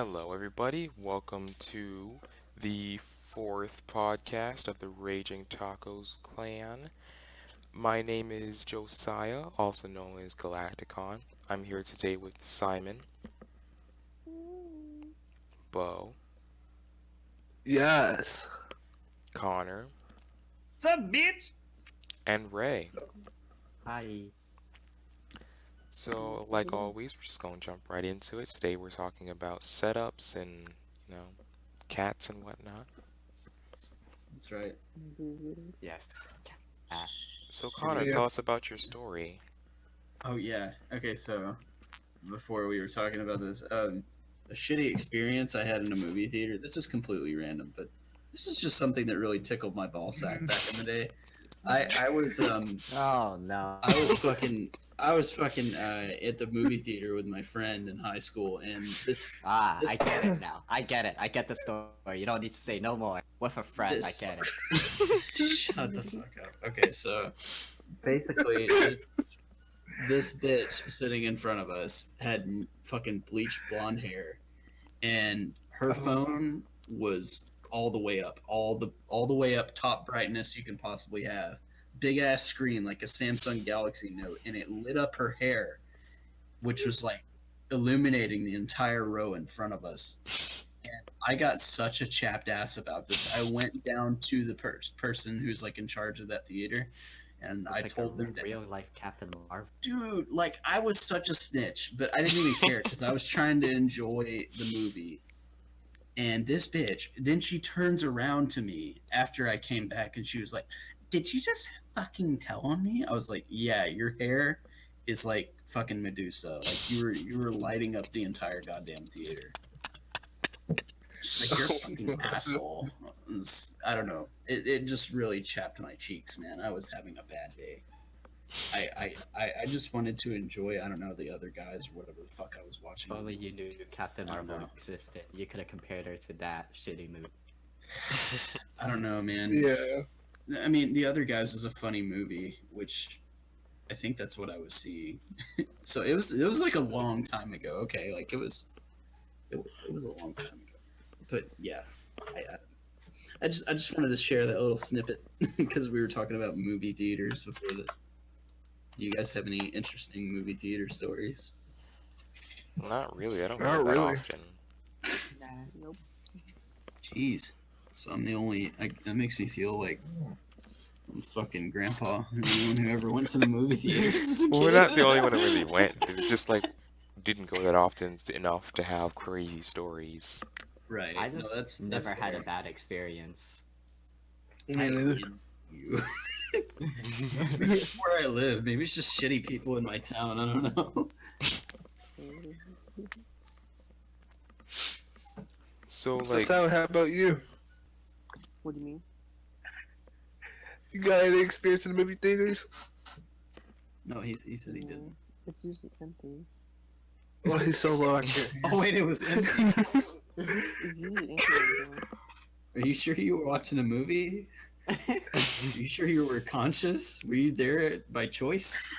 Hello, everybody. Welcome to the fourth podcast of the Raging Tacos clan. My name is Josiah, also known as Galaktikon. I'm here today with Simon, Bo, Yes. Connor, What's up, bitch? and Ray. Hi. So, like always, we're just going to jump right into it. Today, we're talking about setups and, you know, cats and whatnot. That's right. Yes. So, Connor, Yeah. tell us about your story. Oh yeah. Okay, so before we were talking about this, a shitty experience I had in a movie theater. This is completely random, but this is just something that really tickled my ball sack back in the day. I was Oh no. I was fucking at the movie theater with my friend in high school, and this I get it now. I get it. I get the story. You don't need to say no more. With a friend, I This- get it. shut the fuck up. Okay, so basically this bitch sitting in front of us had fucking bleached blonde hair, and her phone was all the way up, all the way up, top brightness you can possibly have, big ass screen like a Samsung Galaxy Note, and it lit up her hair, which was like illuminating the entire row in front of us. And I got such a chapped ass about this. I went down to the person who's like in charge of that theater, and It's I like told a them that, real life Captain Marvel. dude, like I was such a snitch, but I didn't even care because I was trying to enjoy the movie. And this bitch, then she turns around to me after I came back and she was like, "Did you just fucking tell on me?" I was like, "Yeah, your hair is like fucking Medusa. Like you were lighting up the entire goddamn theater." She's like, "You're a fucking asshole." I don't know. It just really chapped my cheeks, man. I was having a bad day. I just wanted to enjoy, I don't know, the other guys or whatever the fuck I was watching. If only you knew Captain I don't Marvel know. existed. You could have compared her to that shitty movie. I don't know, man. Yeah. I mean, The Other Guys is a funny movie, which I think that's what I was seeing. So it was like a long time ago. Okay, like it was a long time ago. But yeah, I just wanted to share that little snippet because we were talking about movie theaters before this. Do you guys have any interesting movie theater stories? Not really, I don't Not go that really. often. Nope. Jeez, so I'm the only. That makes me feel like I'm fucking grandpa. Anyone who ever went to the movie theaters. as a Well, we're kid. not the only one that really went. It was just like didn't go that often enough to have crazy stories. Right. I No, just that's never had a fair. bad experience. Me I neither. hate you. Maybe it's where I live. Maybe it's just shitty people in my town. I don't know. So So, like, Simon, how about you? What do you mean? You got any experience in the movie theaters? No, he said he didn't. It's usually empty. Well, he's so low, I can't hear. Oh wait, it was empty. It's usually empty. Right Are you sure you were watching a movie? Are you sure you were conscious? Were you there by choice?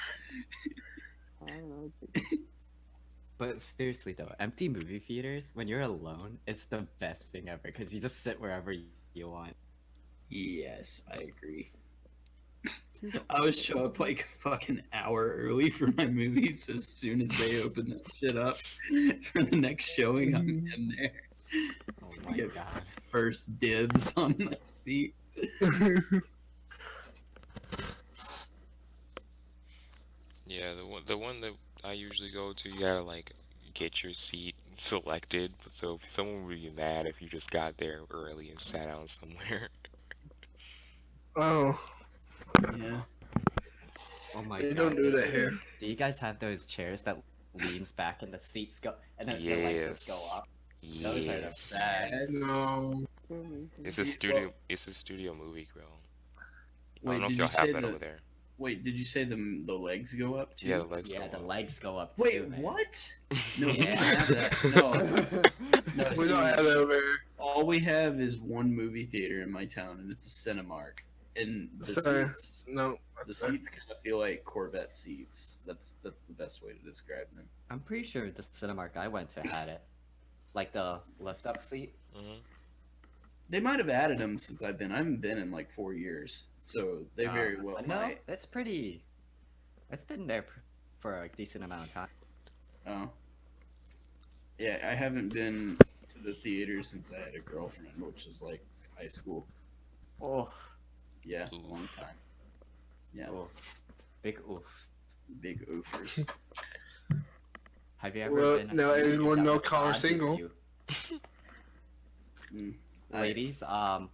now. I don't know. It's like, But seriously though, empty movie theaters, when you're alone, it's the best thing ever because you just sit wherever you want. Yes, I agree. I would show up like a fucking hour early for my movies as soon as they open that shit up for the next showing. I'm in there. Oh I my get god. first dibs on the seat. yeah, the one that I usually go to, you gotta like get your seat selected. So if someone would be mad if you just got there early and sat down somewhere. Oh, Yeah. Oh my they god. don't do that here. Do you guys have those chairs that leans back and the seats go and then the legs just Yes. go up? Those are the Yes. best. No. it's amazing. It's a studio. It's a studio movie grill. I Wait, don't know if did y'all you say have that the over there. wait? Did you say the legs go up too? Yeah, the legs Yeah, go the up. legs go up too. Wait, man. what? No, we Yeah. don't have that. No, no. We see, don't have that over here. all we have is one movie theater in my town, and it's a Cinemark. And the Sorry. seats, No. the seats kind of feel like Corvette seats. That's the best way to describe them. I'm pretty sure the Cinemark I went to had it. like the lift up seat. Hmm. They might have added them since I haven't been in like 4 years, so they very well No, might. that's pretty. It's been there for a decent amount of time. Oh, yeah, I haven't been to the theater since I had a girlfriend, which was like high school. Oh, Yeah, a long Oof. time. Yeah, big oof. big oofers. Have you ever Well, been? now everyone know Connor massages single. you? I- Ladies,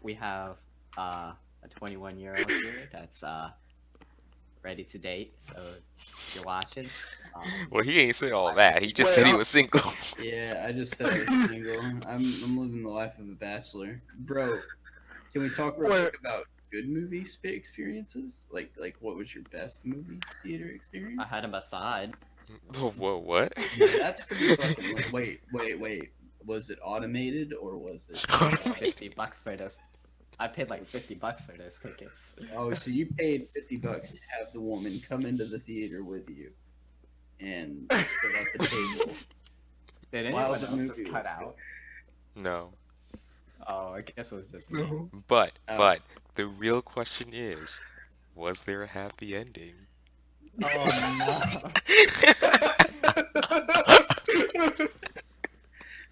we have a 21-year-old here that's ready to date. So if you're watching, Well, he ain't say all that. He just said he Well, was single. Yeah, I just said I was single. I'm living the life of a bachelor, bro. Can we talk real quick about good movie experiences? Like what was your best movie theater experience? I had him aside. Whoa, what? That's pretty fucking. Wait. Was it automated or was it? $50 for this. I paid like $50 for those tickets. Oh, so you paid $50 to have the woman come into the theater with you and spread out the table Did while anyone the else movie just was cut out? No. Oh, I guess it was just me. No. But Oh. but the real question is, was there a happy ending? Oh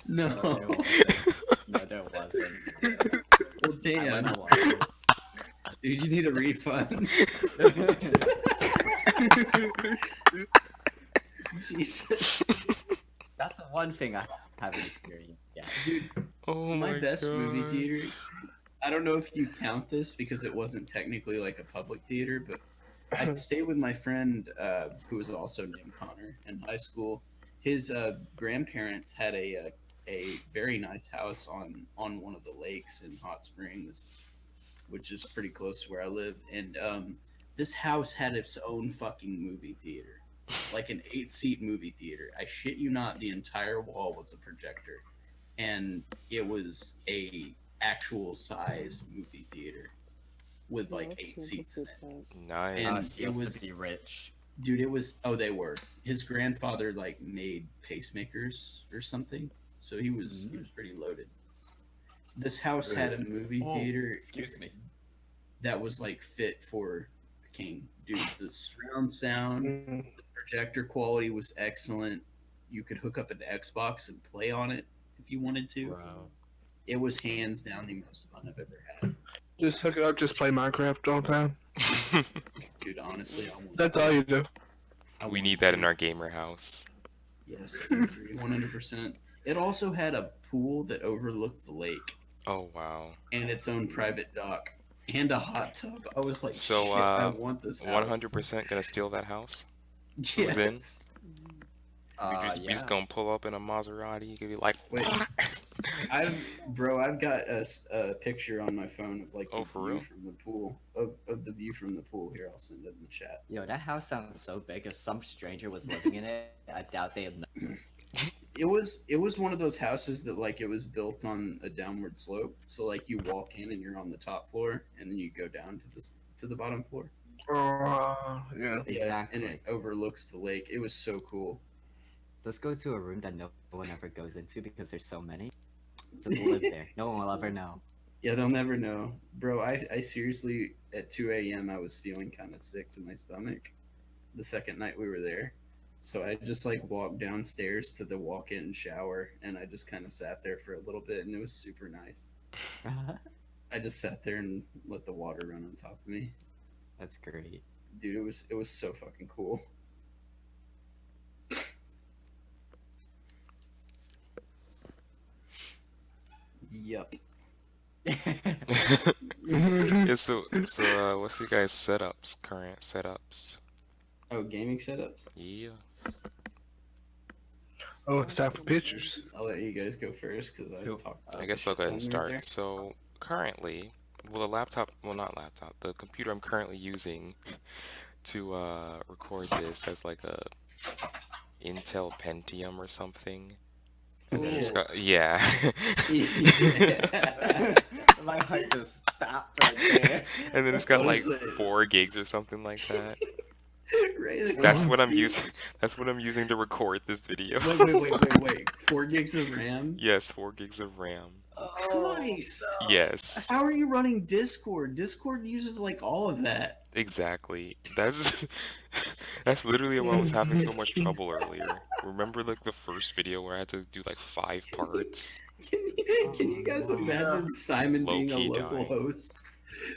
No. no, there wasn't. Well, I damn, went alone. dude, you need a refund. Jesus, That's the one thing I haven't experienced yet. dude. Oh My my best movie God. theater experience. I don't know if you count this because it wasn't technically like a public theater, but I stayed with my friend who was also named Connor in high school. His grandparents had a very nice house on one of the lakes in Hot Springs, which is pretty close to where I live. And this house had its own fucking movie theater, like an 8-seat movie theater. I shit you not, the entire wall was a projector, and it was a actual size movie theater with like 8 seats in it. Nice. And He it wants was- to be rich. Dude, it was. Oh, they were. His grandfather like made pacemakers or something, so he was pretty loaded. This house had a movie Oh, theater excuse me. that was like fit for a king. Dude, the surround sound, Mm. the projector quality was excellent. You could hook up an Xbox and play on it if you wanted to. Bro. It was hands down the most fun I've ever had. Just hook it up, just play Minecraft all the time. Dude, honestly, I want That's all you do. We need that in our gamer house. Yes, 100%. It also had a pool that overlooked the lake Oh wow. and its own private dock and a hot tub. I was like, So, shit, I want this house. 100% gonna steal that house. Who's in? Yes. We just gonna pull up in a Maserati. You could be like, Wait. I've got a picture on my phone of like the Oh, for view real? from the pool of the view from the pool. Here, I'll send it in the chat. Yo, that house sounds so big. If some stranger was living in it, I doubt they'd know. It was one of those houses that like it was built on a downward slope. So like you walk in and you're on the top floor, and then you go down to the bottom floor. Yeah. Yeah, and Exactly. it overlooks the lake. It was so cool. Just go to a room that no one ever goes into because there's so many. Just live there. No one will ever know. Yeah, they'll never know, bro. I seriously at 2 a.m. I was feeling kind of sick to my stomach the second night we were there. So I just like walked downstairs to the walk-in shower, and I just kind of sat there for a little bit, and it was super nice. I just sat there and let the water run on top of me. That's great. Dude, it was so fucking cool. Yup. yeah. So what's your guys' setups? Current setups? Oh, gaming setups? Yeah. Oh, it's time for pictures. I'll let you guys go first because I Cool. talked. I guess I'll go ahead and shit ton right start. So currently, well, not laptop, the computer I'm currently using to record this has like a Intel Pentium or something. And then it's Cool. got, yeah. Yeah. My heart just stopped right there. And then it's got What like is it? 4 gigs or something like that. Ray, That's what I'm using. That's what I'm using to record this video. Wait. 4 gigs of RAM? Yes, 4 gigs of RAM. Christ! Yes, How are you running Discord? Discord uses like all of that. exactly. That's that's literally why I was having so much trouble earlier. Remember like the first video where I had to do like 5 parts? Can you guys imagine Simon being a Low-key local dying. host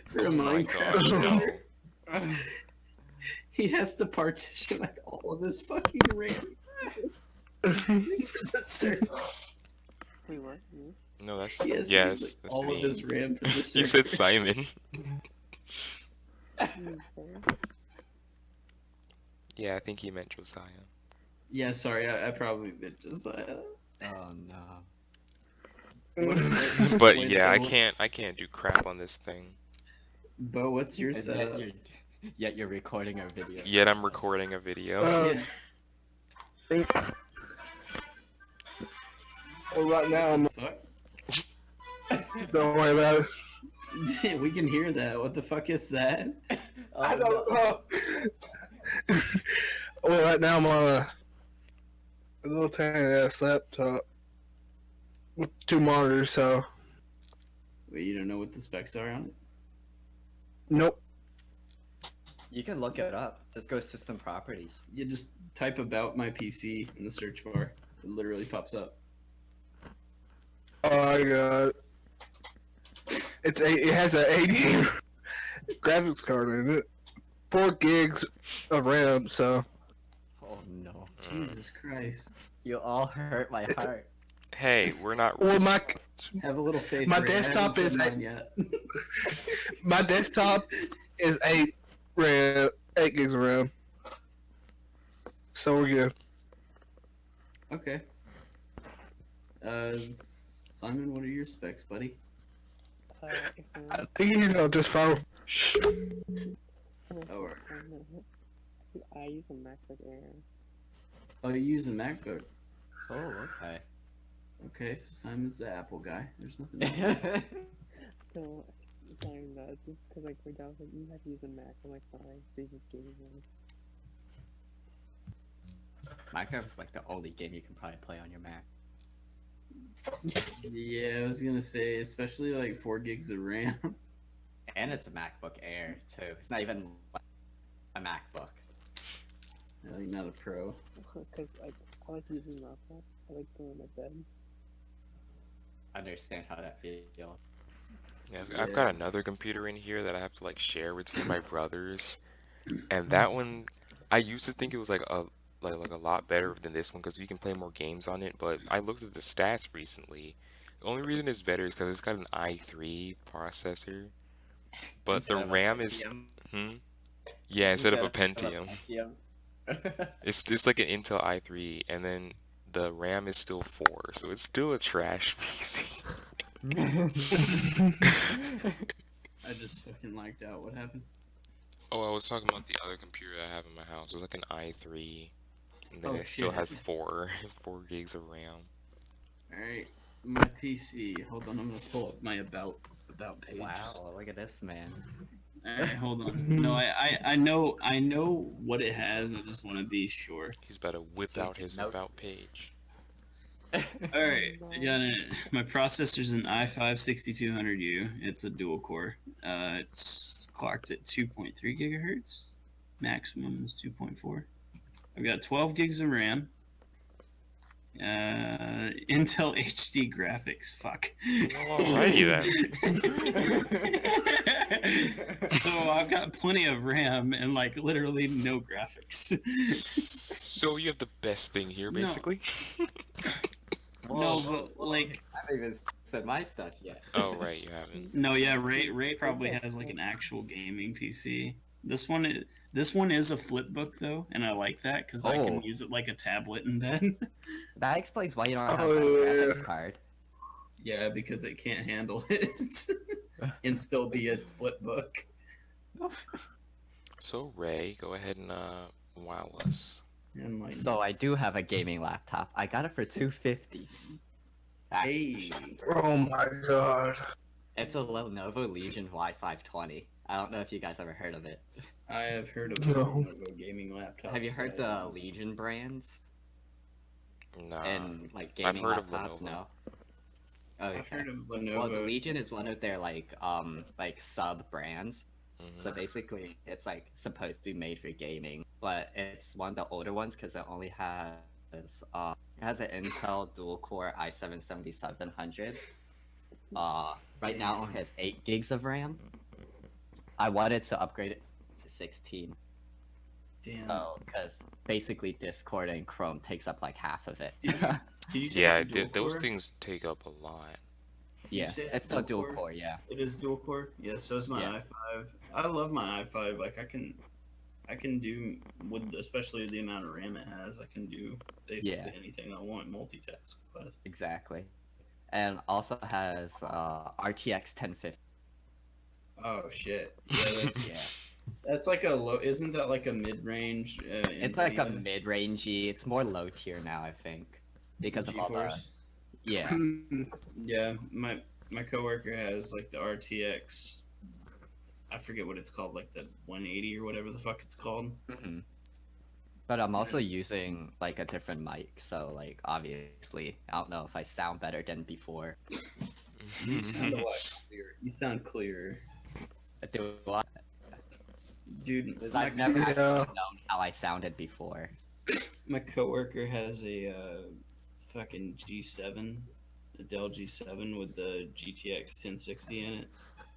for a Oh my Minecraft gosh, no. server? He has to partition like all of his fucking RAM. Wait, what? Me? No, that's He has to use, yes, like, that's all me. of his RAM for the server. You said Simon. You say? Yeah, I think he meant Josiah. Yeah, sorry, I probably meant Josiah. Oh no. But Wait, yeah, so- I can't do crap on this thing. Bo, what's your And setup? yet you're recording our video. Yet I'm recording a video. Yeah. Well, right now, I'm, Fuck. don't worry about it. We can hear that. What the fuck is that? Oh, I don't no. know. Well, right now I'm on a little tiny ass laptop with 2 monitors, so Wait, you don't know what the specs are on it? nope. You can look it up. Just go system properties. You just type about my PC in the search bar. It literally pops up. Oh, I got it has an 80 graphics card in it, 4 gigs of RAM, so Oh no. Jesus Christ. You all hurt my heart. Hey, we're not. well Have a little faith. My Ray. I desktop haven't is said a- mine yet. my desktop is 8 gigs of RAM, so we're good. Okay. Simon, what are your specs, buddy? If I think he's on just phone. Oh, I use a MacBook Air. Oh, you use a MacBook. Oh, okay. Okay, so Simon's the Apple guy. There's nothing wrong. No, sorry, no, it's just because like my dad was like, you have to use a Mac. I'm like, fine. So he just gave me one. Minecraft is like the only game you can probably play on your Mac. Yeah, I was gonna say, especially like 4 gigs of RAM. And it's a MacBook Air too. It's not even like a MacBook. Like not a pro. Because I like using laptops. I like them on my bed. Understand how that feels. Yeah, I've got another computer in here that I have to like share between my brothers, and that one, I used to think it was like a lot better than this one because you can play more games on it. But I looked at the stats recently. The only reason it's better is because it's got an i3 processor, but Instead the of a RAM is Pentium. yeah, instead of a Instead Pentium. Pentium. It's just like an Intel i3, and then the RAM is still 4, so it's still a trash PC. I just fucking lagged out. What happened? Oh, I was talking about the other computer I have in my house. It's like an i3, and then Oh, it still shit. has 4 gigs of RAM. Alright, my PC. Hold on, I'm gonna pull up my about page. Wow, look at this man. Alright, hold on. No, I know what it has. I just want to be sure. He's about to whip So, out his nope. about page. Alright, I got it. My processor's an i5-6200U. It's a dual core. It's clocked at 2.3 gigahertz. Maximum is 2.4. I've got 12 gigs of RAM. Intel HD graphics. Fuck. Alrighty then. So I've got plenty of RAM and like literally no graphics. So you have the best thing here, No. basically. No, but like I haven't even said my stuff yet. Oh right, you haven't. no, yeah, Ray probably has like an actual gaming PC. This one is a flip book though, and I like that because I can Oh. use it like a tablet in bed. That explains why you don't have Oh, a yeah. graphics card. Yeah, because it can't handle it and still be a flip book. So Ray, go ahead and wow us. And like, So I do have a gaming laptop. I got it for $250. hey, Oh my god. It's a Lenovo Legion Y520. I don't know if you guys ever heard of it. I have heard of No. Lenovo gaming laptops. Have you heard but I the don't- Legion brands Nah. and like I've gaming heard of laptops? Lenovo. No. I've Okay. heard of Well, the Lenovo. Legion is one of their like sub brands. So Mhm. basically, it's like supposed to be made for gaming, but it's one of the older ones because it only it has an Intel dual core i7 7700. Right now it only has 8 gigs of RAM. I wanted to upgrade it to 16. Damn. So, because basically Discord and Chrome takes up like half of it. Did you say Yeah, it's a dual those core? things take up a lot. Yeah, say it's a dual core, yeah. It is dual core. Yeah, so is my Yeah. i5. I love my i5. Like I can do with especially the amount of RAM it has. I can do basically Yeah. anything I want multitask wise. Exactly. And also has RTX 1050. Oh shit! Yeah, that's Yeah. that's like a low. Isn't that like a mid range? It's like a mid-rangey. It's more low tier now, I think, because of all the GeForce. yeah. Yeah, my coworker has like the RTX. I forget what it's called, like the 180 or whatever the fuck it's called. hmm But I'm also using like a different mic, so like obviously I don't know if I sound better than before. You sound a lot clearer. You sound clearer, Do I? dude. Because My, I've never Yeah. actually known how I sounded before. my coworker has a fucking G7, a Dell G7 with the GTX 1060 in it,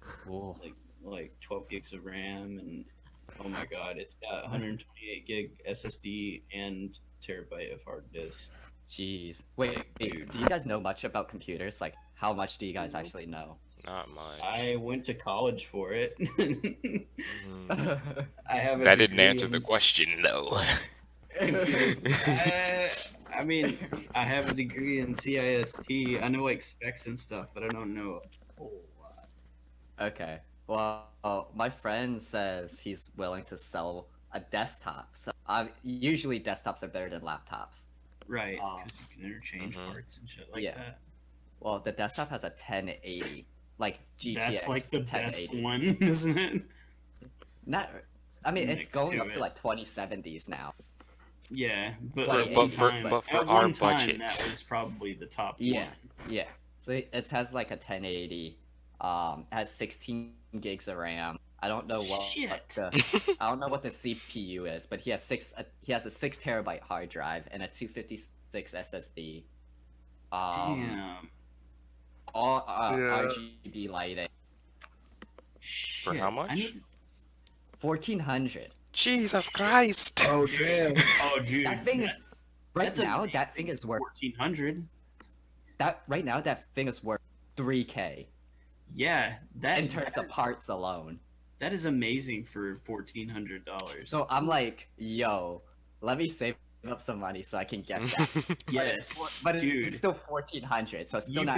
Cool. like 12 gigs of RAM, and oh my god, it's got 128 gig SSD and terabyte of hard disk. Jeez. Wait, Dude. do you guys know much about computers? Like, how much do you guys actually know? Not much. I went to college for it. Mhm. I have a That didn't degree answer the in question, though. I mean, I have a degree in CIST. I know like specs and stuff, but I don't know a whole lot. Okay. Well, my friend says he's willing to sell a desktop. So usually desktops are better than laptops. Right, Um, because you can interchange Mhm. parts and shit like Yeah. that. Well, the desktop has a 1080, like GTX That's like the best 1080. one, isn't it? Not, I mean, it's Next going to up it. to like 2070s now. Yeah, but For- at but one for- time, but for at our one time, budget. that was probably the top Yeah. one. Yeah. So it has like a 1080. Has 16 gigs of RAM. I don't know what Shit. I don't know what the CPU is, but he has a 6 terabyte hard drive and a 256 SSD. Damn. All Yeah. RGB lighting. For how Shit, much? I need... 1400. Jesus Christ! Oh damn. Oh, dude. That thing is right that's now. amazing. That thing is worth 1400. that thing is worth 3K Yeah, that in terms of parts alone. that is amazing for $1,400. So I'm like, yo, let me save up some money so I can get that. yes, But dude, it's still 1400, so it's still you not.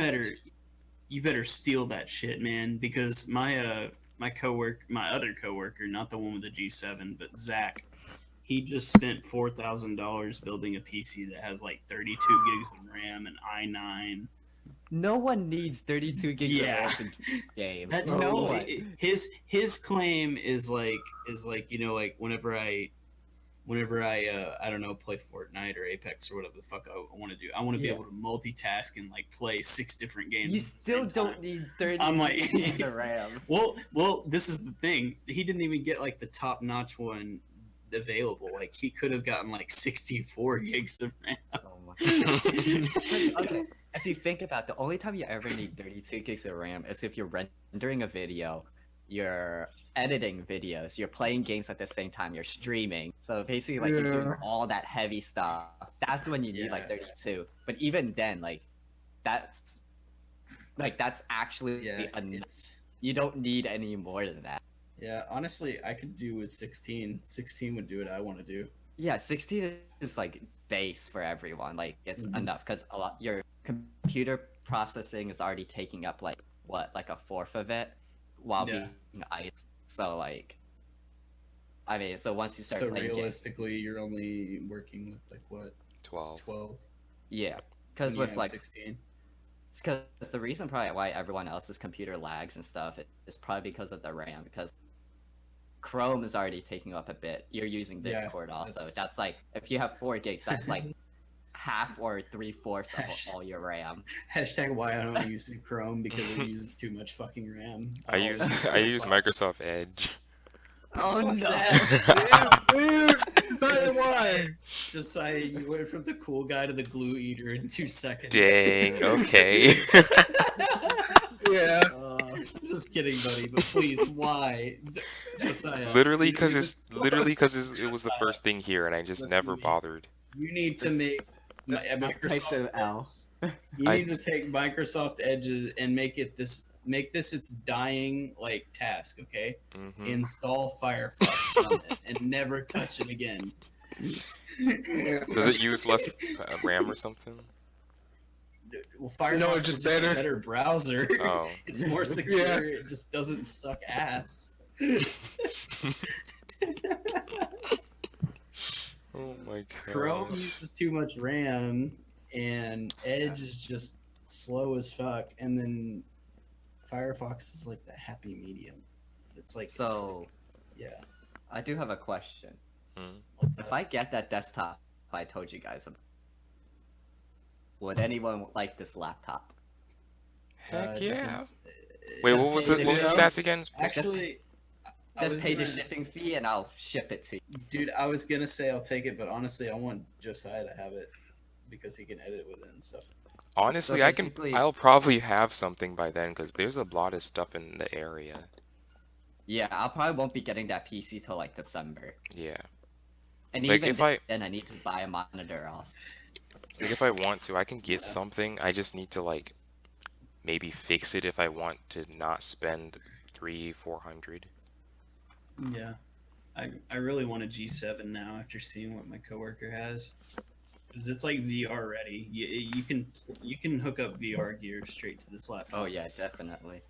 better steal that shit, man, because my other coworker, not the one with the G7, but Zach, he just spent $4,000 building a PC that has like 32 gigs of RAM and i9. No one needs 32 gigs Yeah. of RAM to game. That's no well, one. his claim is like you know, like whenever I I don't know, play Fortnite or Apex or whatever the fuck I want to do, I want to be Yeah. able to multitask and like play 6 different games. You at the still same don't time. need 32 I'm like- gigs of RAM. Well, this is the thing. He didn't even get like the top notch one available. Like he could have gotten like 64 gigs of RAM. Oh my. Okay, if you think about it, the only time you ever need 32 gigs of RAM is if you're rendering a video, you're editing videos, you're playing games at the same time, you're streaming. So basically, like you're doing Yeah. all that heavy stuff. That's when you need like Yeah. 32. But even then, like that's actually enough. It's You don't need any more than that. yeah. Honestly, I could do with 16. 16 would do what I want to do. Yeah, 16 is like base for everyone. Like it's Mhm. enough because your computer processing is already taking up like a fourth of it while Yeah. being iced. So like, I mean, so once you start So playing games, realistically, you're only working with like what 12. 12. yeah, because when you with have like 16. because the reason probably why everyone else's computer lags and stuff is probably because of the RAM. Because Chrome is already taking up a bit. You're using Yeah, Discord also. that's- That's like if you have 4 gigs, that's like half or 3/4 of all your RAM. Hashtag why I don't use Chrome because it uses too much fucking RAM. I use I use Microsoft Edge. Oh Fuck no! that. Dude, tell you why. Josiah, you went from the cool guy to the glue eater in 2 seconds. Dang. Okay. Yeah. I'm just kidding, buddy. But please, why, Josiah? Literally you because need it was the first thing here, and I just Listen never to me. bothered. You need to make Just type Microsoft. in L. You I- need to take Microsoft Edge and make this its dying like task. Okay, Hmm install Firefox on it and never touch it again. Does it use less RAM or something? Well, Firefox No, is it's just just a better. better browser. Oh. It's more secure. It just doesn't suck ass. Oh my Chrome god. uses too much RAM, and Edge is just slow as fuck. And then Firefox is like the happy medium. It's like So yeah. I do have a question. What's If up? I get that desktop I told you guys about, would anyone like this laptop? Heck yeah. depends. Wait, Just what was pay the the- stats again? Actually, I Just was pay the gonna- shipping fee and I'll ship it to you. Dude, I was gonna say I'll take it, but honestly, I want Josiah to have it because he can edit with it and stuff. Honestly, So I can. basically- I'll probably have something by then because there's a lot of stuff in the area. Yeah, I probably won't be getting that PC till like December. Yeah. And Like, even if I- then, I need to buy a monitor also. Like if I want to, I can get something. I just need to like maybe fix it if I want to not spend 300-400. Yeah, I really want a G7 now after seeing what my coworker has, because it's like VR ready. You can hook up VR gear straight to this laptop. Oh yeah, definitely.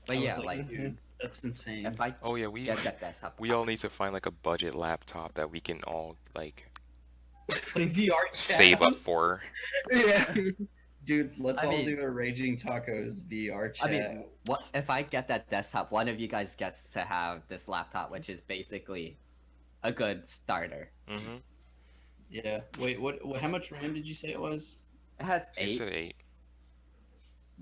But I yeah, was like dude, that's insane. if I Oh yeah, we get that desktop, we all need to find like a budget laptop that we can all like Play VR save up chat. for. Yeah. Dude, let's I all mean- do a Raging Tacos VR chat. I mean, what if I get that desktop? One of you guys gets to have this laptop, which is basically a good starter. Mm-hmm. yeah. Wait, what? How much RAM did you say it was? It has He 8, said 8.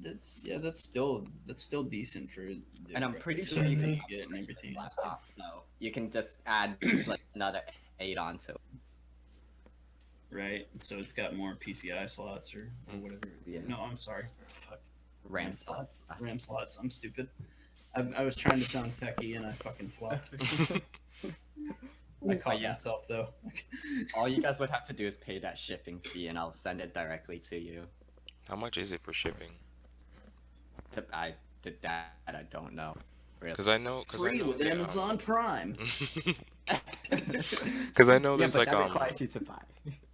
That's still decent for. The and I'm pretty graphics sure you card can get and everything else too. laptop, so you can just add like another 8 onto it. Right. So it's got more PCI slots or whatever. Yeah. No, I'm sorry. Fuck. RAM slots. RAM slots. I'm stupid. I was trying to sound techie and I fucking flopped. I caught yeah. myself though. All you guys would have to do is pay that shipping fee, and I'll send it directly to you. How much is it for shipping? I did that. I don't know. Really. Because I know. Free with Amazon Prime. Because I know Yeah, there's but like that requires you to buy.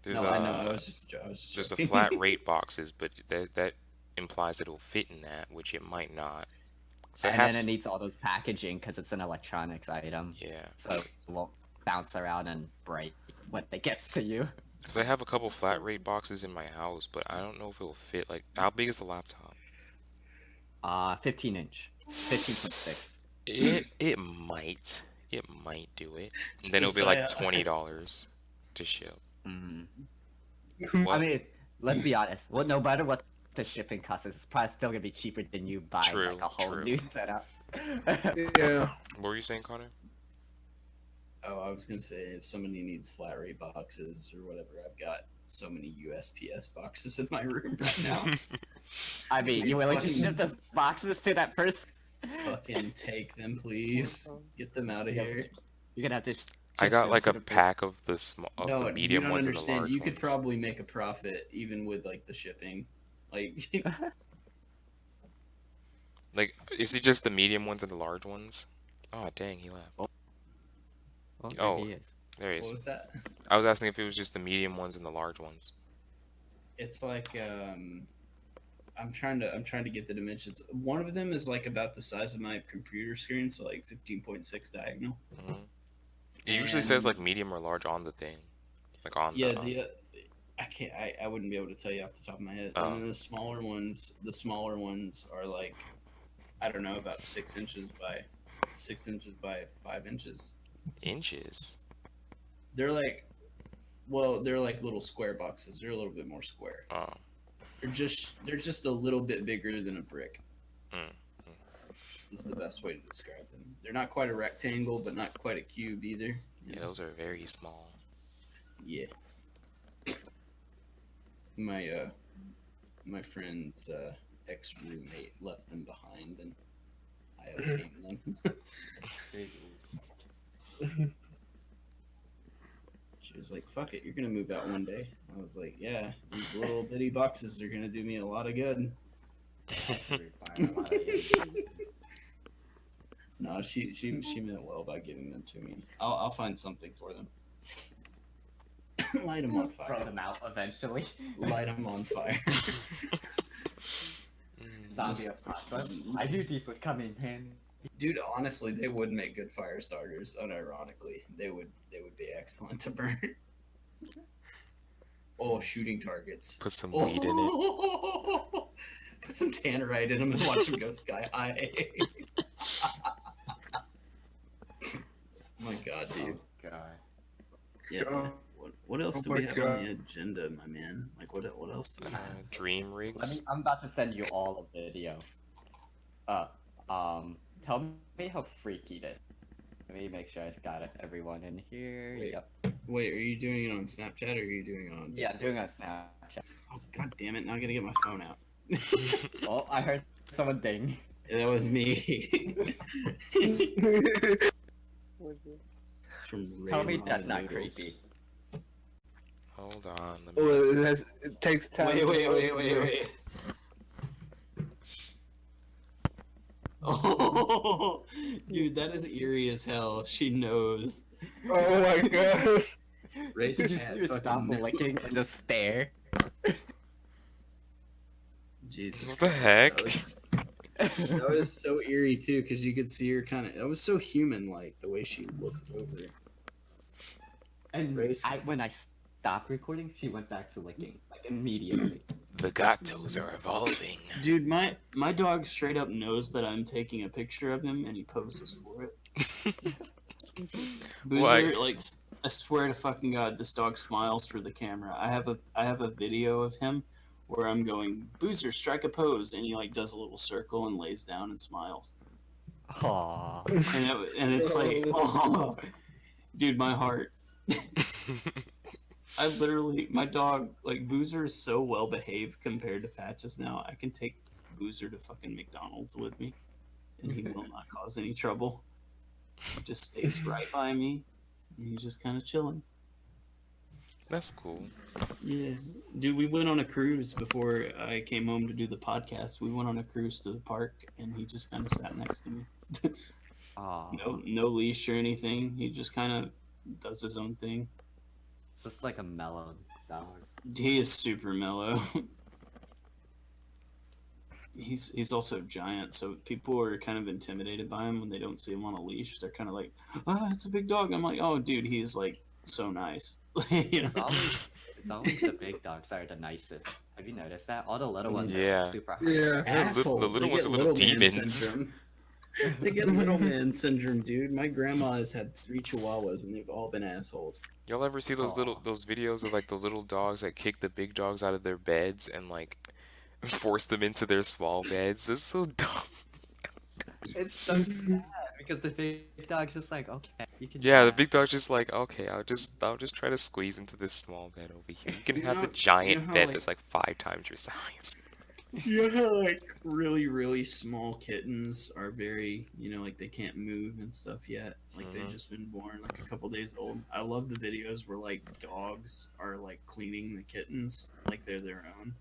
there's No, I know. I a was just there's the joking. flat rate boxes, but that implies it'll fit in that, which it might not. So And then it needs all those packaging because it's an electronics item, yeah. so it won't bounce around and break when it gets to you. Because I have a couple flat rate boxes in my house, but I don't know if it'll fit. Like, how big is the laptop? 15 inch, 15.6. It might do it. And then it'll be like Josiah. $20 to ship. Mm. What? I mean, let's be honest. Well, no matter what the shipping cost is, it's probably still gonna be cheaper than you buying True, like a whole true. new setup. Yeah. What were you saying, Connor? Oh, I was gonna say if somebody needs flat rate boxes or whatever, I've got so many USPS boxes in my room right now. I mean, you It's willing to fucking- ship those boxes to that person? Fucking take them, please. Get them out of Yeah. here. You're gonna have to. I ship got them like to a the person. pack of the small, of No, the you medium don't ones and the understand. large You could ones. probably make a profit even with like the shipping. Like, Like, is it just the medium ones and the large ones? Oh, dang, he left. Oh, there Oh. he is. There he what is. was that? I was asking if it was just the medium ones and the large ones. It's like I'm trying to get the dimensions. One of them is like about the size of my computer screen, so like 15.6 diagonal. hmm It usually says like And- medium or large on the thing, like on Yeah, the. I can't. I wouldn't be able to tell you off the top of my head. Oh. And then the smaller ones are like, I don't know, about 6 inches by 5 inches. Inches. They're like, well, they're like little square boxes. They're a little bit more square. Oh. They're just a little bit bigger than a brick. Mm. Is the best way to describe them. They're not quite a rectangle, but not quite a cube either. Yeah, those are very small. Yeah. My friend's ex roommate left them behind, and I obtained them. She was like, "Fuck it, you're gonna move out one day." I was like, "Yeah, these little bitty boxes are gonna do me a lot of good." No, she meant well by giving them to me. I'll find something for them. Light them on Throw fire. them out eventually. Light them on fire. Zombie Just- apocalypse. I knew these would come in handy. Dude, honestly, they would make good fire starters. Unironically, they would be excellent to burn. Oh, shooting targets. Put some weed in it. Put some tannerite in them and watch them go sky high. Oh my god, dude. Oh god. Yeah. God. What else Oh do we my have God. on the agenda, my man? Like, what else do we have? Dream rigs. I'm about to send you all a video. Tell me how freaky this. Let me make sure I got everyone in here. Wait. Yep. Wait, are you doing it on Snapchat or are you doing it on? Yeah, Discord? doing it on Snapchat. Oh god damn it! Now I gotta get my phone out. Oh, I heard someone ding. That was me. Was it? From Tell me Raymond that's not Noodles. creepy. Hold on. Let me... Well, it takes time. Wait. Oh, dude, that is eerie as hell. She knows. Oh my gosh. Race Did you cat see her stop fucking knows. licking and just stare? Jesus. What the Christ, heck? That was so eerie too, because you could see her kind of. That was so human-like the way she looked over. And Race- when I stopped recording, she went back to licking, like immediately. The gatos are evolving. Dude, my dog straight up knows that I'm taking a picture of him, and he poses for it. Boozer, Why? like, I swear to fucking God, this dog smiles for the camera. I have a video of him where I'm going, Boozer, strike a pose, and he like does a little circle and lays down and smiles, Aww. and it's like, oh, dude, my heart. I literally, my dog, like, Boozer is so well behaved compared to Patches now. I can take Boozer to fucking McDonald's with me, and he will not cause any trouble. He just stays right by me, and he's just kind of chilling. That's cool. Yeah, dude, we went on a cruise before I came home to do the podcast. We went on a cruise to the park, and he just kind of sat next to me. Aww. No leash or anything. He just kind of does his own thing. It's just like a mellow dog. He is super mellow. He's also giant, so people are kind of intimidated by him when they don't see him on a leash. They're kind of like, "Ah, it's a big dog." I'm like, "Oh, dude, he's like so nice." You know? It's always the big dogs that are the nicest. Have you noticed that? All the little ones are Yeah. like, super high. Yeah. Yeah, the little ones are little demons. syndrome. They get little man syndrome, dude. My grandma has had 3 chihuahuas, and they've all been assholes. Y'all ever see those Aw. those videos of like the little dogs that kick the big dogs out of their beds and like force them into their small beds? It's so dumb. It's so sad because the big dog's just like, okay, you can. Yeah, the have big dog's just like, okay, I'll just try to squeeze into this small bed over here. You can You have know- the giant how, bed like- that's like 5 times your size. You know how, like, really small kittens are very, like, they can't move and stuff yet. Like, they've Mhm. just been born, like, a couple days old. I love the videos where, like, dogs are, like, cleaning the kittens like they're their own.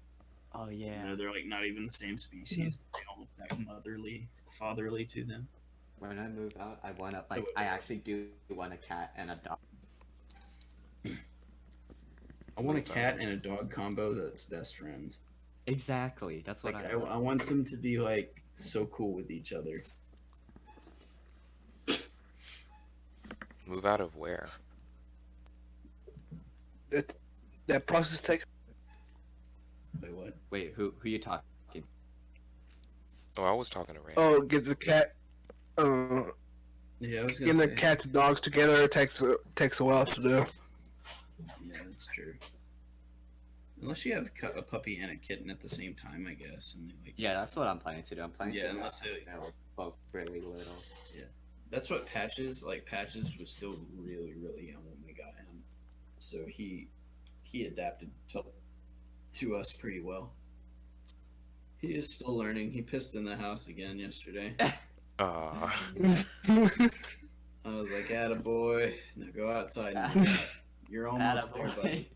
Oh yeah. They're, like, not even the same species. They almost act fatherly to them. When I move out, I want to So- I actually do want a cat and a dog. I want a cat and a dog combo that's best friends. Exactly. That's what Like, I. I want them to be, like, so cool with each other. Move out of where? That process takes. Wait, what? Wait, who you talking? Oh, I was talking to Ray. Oh, get the cat. Yeah, I was gonna Getting the say. cats and dogs together takes a while to do. Yeah, that's true. Unless you have a puppy and a kitten at the same time, I guess. And like, Yeah, that's what I'm planning to do. I'm planning Yeah, to unless they- they're both really little. that's what Patches was still really, really young when we got him, so he adapted to us pretty well. He is still learning. He pissed in the house again yesterday. Uh, I was like, "Attaboy, now go outside and do that. You're almost there, buddy."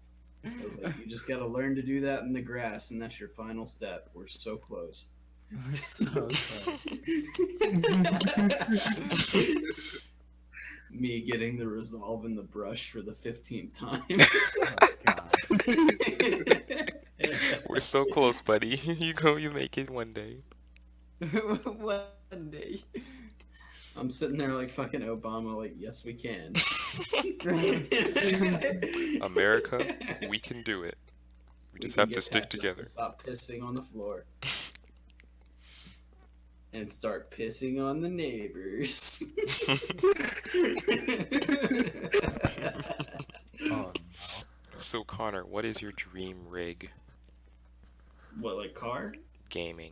I was like, "You just gotta learn to do that in the grass, and that's your final step. We're so close." We're so close. Me getting the resolve in the brush for the 15th time. Oh, God. we're so close, buddy. You make it one day. One day. I'm sitting there like fucking Obama, like, yes, we can. America, we can do it. We just have to stick together. Stop pissing on the floor. And start pissing on the neighbors. Oh, So Connor, what is your dream rig? What, like car? Gaming,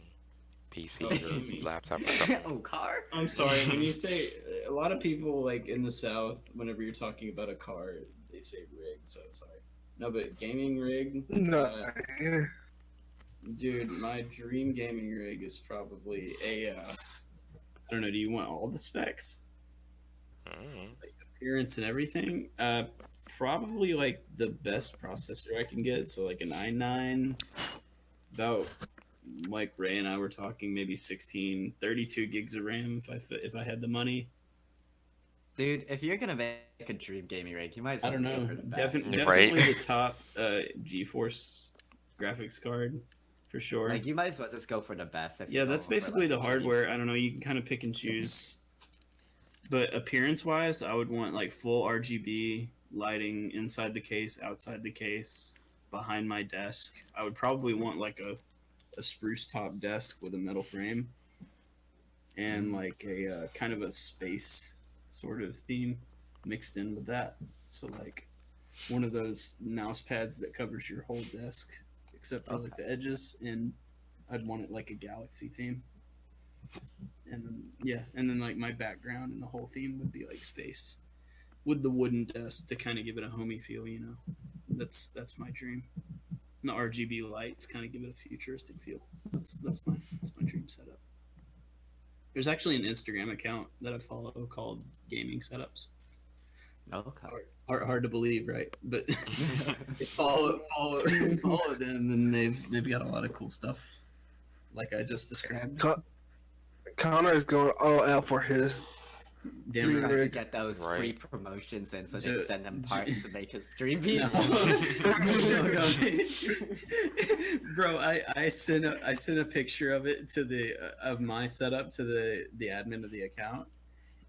PC, Oh, or gaming. laptop or something. oh, car? I'm sorry, when you say a lot of people like in the South, whenever you're talking about a car, they say rig, so sorry. No, but gaming rig, No, yeah. dude, my dream gaming rig is probably a I don't know, do you want all the specs? Mm. Appearance and everything? Probably like the best processor I can get, so like an i9, about like Ray and I were talking, maybe 32 gigs of RAM if I had the money. Dude, if you're gonna make a dream gaming rig, you might as I well don't just go know. for the best. Definitely Right. the top GeForce graphics card for sure. Like, you might as well just go for the best. If Yeah, you're that's going for, basically like, the hardware. I don't know. You can kind of pick and choose. But appearance wise, I would want like full RGB lighting inside the case, outside the case, behind my desk. I would probably want like a spruce top desk with a metal frame and like a kind of a space sort of theme mixed in with that. So like one of those mouse pads that covers your whole desk except for like the edges, and I'd want it like a galaxy theme. And then and then like my background and the whole theme would be like space with the wooden desk to kind of give it a homey feel, you know. That's my dream. And the RGB lights kind of give it a futuristic feel. That's my dream setup. There's actually an Instagram account that I follow called Gaming Setups. Okay. Hard to believe, right? But follow them, and they've got a lot of cool stuff, like I just described. Connor is going all out for his. Damn Dream right. To rig. get those free Right. promotions in, so To- they send them parts to make his dream piece. No. Bro, I sent a picture of it to the of my setup to the admin of the account,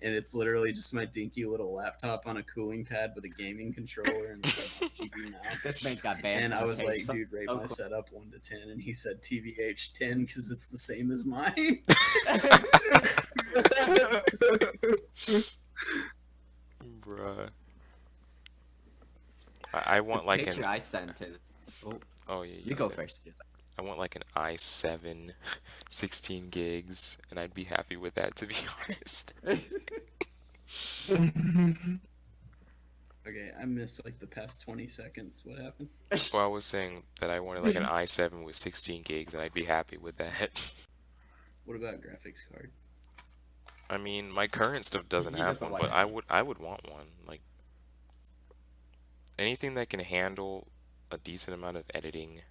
and it's literally just my dinky little laptop on a cooling pad with a gaming controller and like an RGB mouse. Just make that band. And I was like, so- dude, rate so my cool. setup 1 to 10, and he said TVH 10 because it's the same as mine. Bruh. I want like picture an. I sent is. Oh, Oh yeah, you go said- first. I want like an i7, 16 gigs, and I'd be happy with that, to be honest. Okay, I missed like the past 20 seconds. What happened? Well, I was saying that I wanted like an i7 with 16 gigs, and I'd be happy with that. What about graphics card? I mean, my current stuff doesn't He have doesn't one, like but I would want one. Like anything that can handle a decent amount of editing.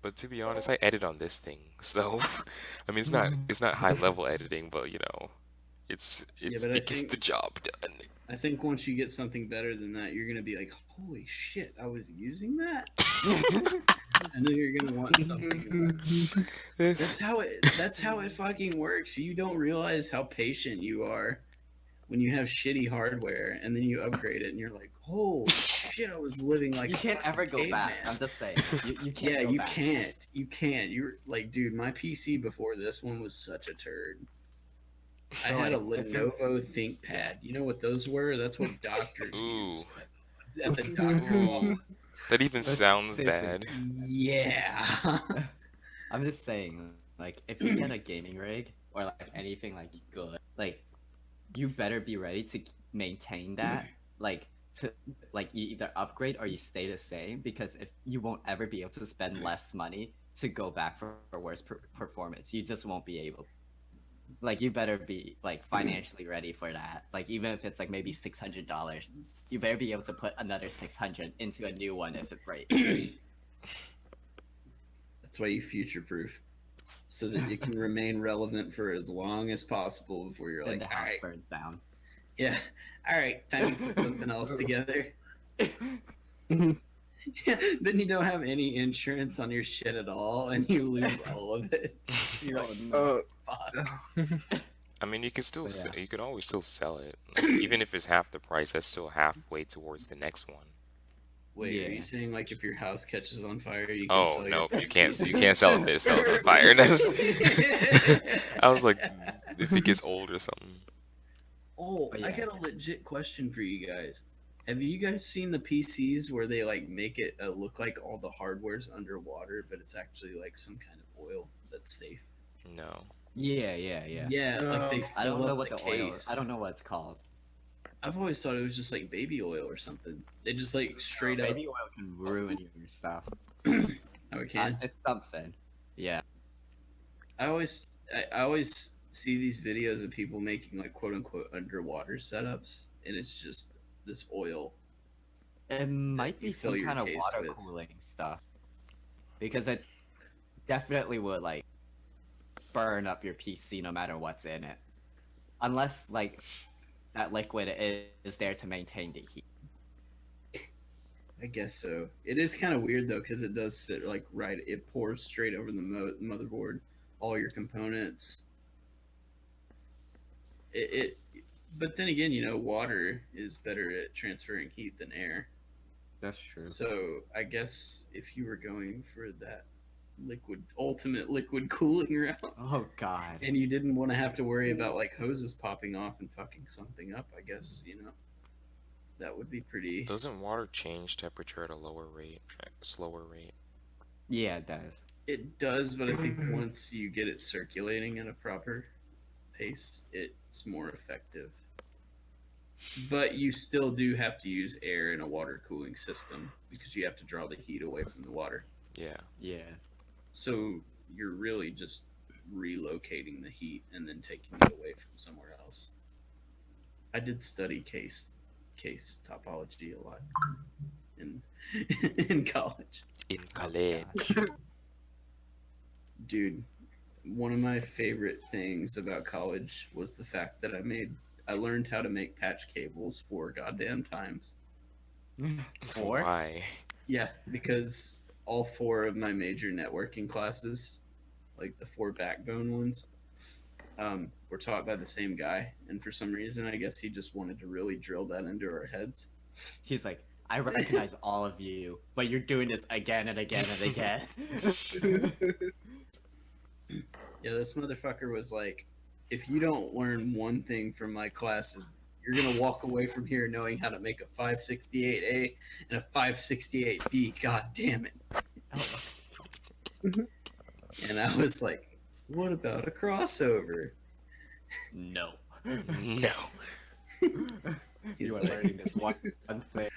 But to be honest, I edit on this thing, so I mean it's not high level editing, but you know, it's but I it gets think- the job done. I think once you get something better than that, you're gonna be like, "Holy shit, I was using that," and then you're gonna want something. That's how it fucking works. You don't realize how patient you are when you have shitty hardware, and then you upgrade it, and you're like, "Holy shit, I was living like You a can't fucking ever go back. caveman." I'm just saying. You can't. Yeah, go you back. can't. You can't. You're like, dude, my PC before this one was such a turd. I So, had a like, if you're- Lenovo ThinkPad. You know what those were? That's what doctors Ooh. used at the doctor's Ooh. office. That even But sounds seriously, bad. Yeah. I'm just saying, like, if you get a gaming rig or like anything like good, like, you better be ready to maintain that, like, to like you either upgrade or you stay the same, because if you won't ever be able to spend less money to go back for worse performance, you just won't be able. Like, you better be like financially ready for that. Like, even if it's like maybe $600, you better be able to put another 600 into a new one if it breaks. That's why you future proof. So that you can remain relevant for as long as possible before you're Then like, the all house right, burns down. yeah, all right, time to put something else together. Then you don't have any insurance on your shit at all, and you lose all of it. You're like, fuck. I mean, you can still But yeah. you can always still sell it. Like, even if it's half the price, that's still halfway towards the next one. Wait, are Yeah. you saying like if your house catches on fire, you can Oh sell no, your you can't sell if it sells on fire. That's, I was like, if it gets old or something. Oh, But I yeah. got a legit question for you guys. Have you guys seen the PCs where they like make it look like all the hardware's underwater, but it's actually like some kind of oil that's safe? No. Yeah. Yeah, like they I fill don't know up what the the oil. case. I don't know what it's called. I've always thought it was just like baby oil or something. They just like straight up. Baby oil can ruin your stuff. Oh, it can. It's something. Yeah. I always see these videos of people making like quote unquote underwater setups, and it's just this oil. It might you be fill some your kind of case water with. cooling stuff. Because it definitely would like burn up your PC no matter what's in it. Unless like that liquid is there to maintain the heat. I guess so. It is kind of weird though, because it does sit like right. It pours straight over the motherboard, all your components. But then again, water is better at transferring heat than air. That's true. So I guess if you were going for that ultimate liquid cooling route, Oh god. and you didn't want to have to worry about like hoses popping off and fucking something up, I guess that would be pretty. Doesn't water change temperature at a lower rate, slower rate? Yeah, it does. It does, but I think once you get it circulating at a proper pace, it's more effective. But you still do have to use air in a water cooling system because you have to draw the heat away from the water. Yeah. Yeah. So you're really just relocating the heat and then taking it away from somewhere else. I did study case topology a lot in in college. In college. Dude, one of my favorite things about college was the fact that I learned how to make patch cables 4 goddamn times. Four? Why? Yeah, because all 4 of my major networking classes, like the 4 backbone ones, were taught by the same guy. And for some reason, I guess he just wanted to really drill that into our heads. He's like, I recognize all of you, but you're doing this again and again and again. Yeah, this motherfucker was like, if you don't learn one thing from my classes, you're going to walk away from here knowing how to make a 568A and a 568B. God damn it. And I was like, what about a crossover? No. No. You are like- learning this one thing.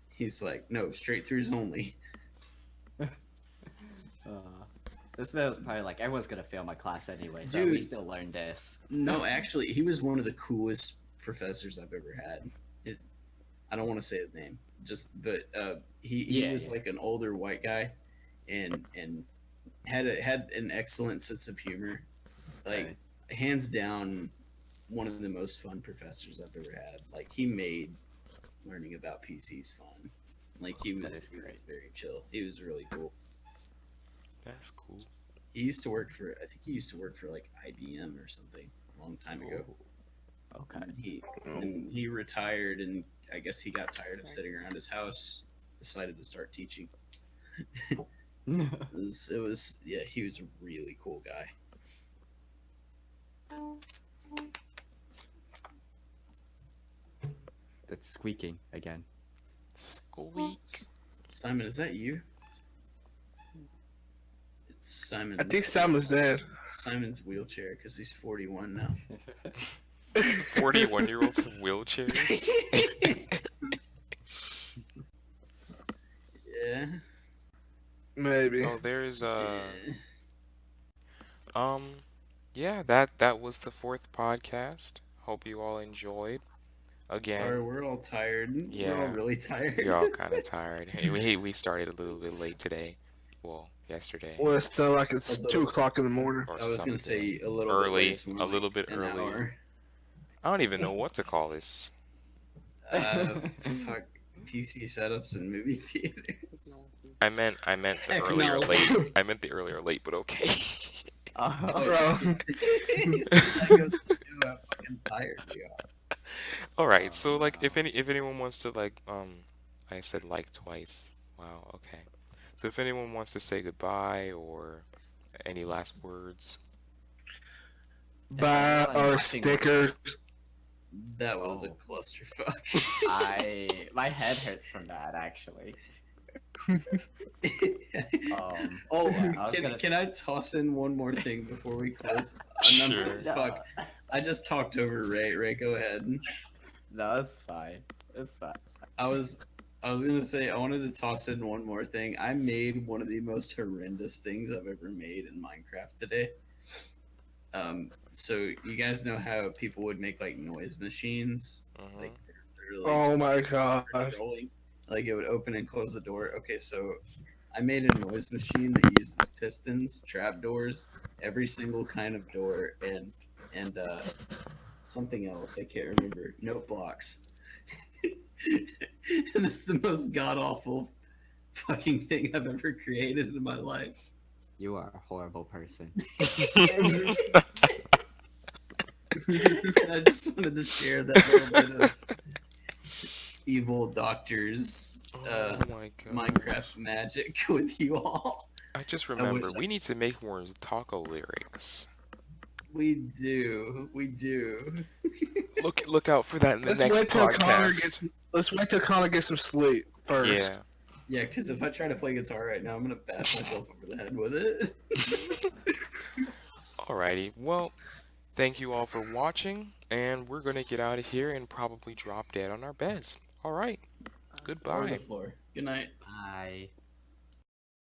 He's like, no, straight throughs only. This man was probably like, everyone's gonna fail my class anyway, so at Dude. least they'll learn this. No, actually, he was one of the coolest professors I've ever had. I don't want to say his name, but he was like an older white guy, and had an excellent sense of humor. Like, hands down, one of the most fun professors I've ever had. Like, he made learning about PCs fun. Like, he was very chill. He was really cool. That's cool. I think he used to work for like IBM or something a long time ago. Okay. And he retired, and I guess he got tired of sitting around his house, decided to start teaching. It was he was a really cool guy. That's squeaking again. Squeak. Simon, is that you? It's Simon. I think Simon's dead. Simon's wheelchair because he's 41 now. 41-year-olds in wheelchairs. Yeah. Maybe. Oh, there's Yeah. yeah, that was the fourth podcast. Hope you all enjoyed. Again, Sorry, we're all tired. We're all Yeah. really tired. we're all kind of tired. Hey, we started a little bit late today. Well, yesterday Well, it's still like it's A little- 2 o'clock in the morning. or I was gonna something. say a little Early, bit late, it's more a little bit an early. hour. I don't even know what to call this. Fuck PC setups and movie theaters. Technology. I meant the earlier Technology. late. I meant the earlier late, but okay. Oh, Bro. I'm fucking tired. We are. All right. So like, if anyone wants to like, I said like twice. Wow. Okay. So if anyone wants to say goodbye or any last words, Buy everyone our watching this- stickers. That was a Oh. clusterfuck. My head hurts from that actually. Oh, I was gonna- can I toss in one more thing before we close? I'm Sure. sorry, fuck. I just talked over Ray. Ray, go ahead. No, it's fine. It's fine. I was gonna say I wanted to toss in one more thing. I made one of the most horrendous things I've ever made in Minecraft today. So you guys know how people would make like noise machines, Mhm. like they're like Oh my god. rolling, like it would open and close the door. Okay, so I made a noise machine that uses pistons, trapdoors, every single kind of door, and something else I can't remember. Note blocks. And it's the most god awful fucking thing I've ever created in my life. You are a horrible person. And I just wanted to share that little bit of evil doctor's Oh my god. Minecraft magic with you all. I just wish remember I- we need to make more taco lyrics. We do. Look out for that in the Let's next wait till Connor podcast. Let's wait till Connor gets some sleep first. Yeah. Yeah, because if I try to play guitar right now, I'm gonna bash myself over the head with it. Alrighty. Well, thank you all for watching, and we're gonna get out of here and probably drop dead on our beds. Alright. Or Goodbye. the floor. Good night. Bye.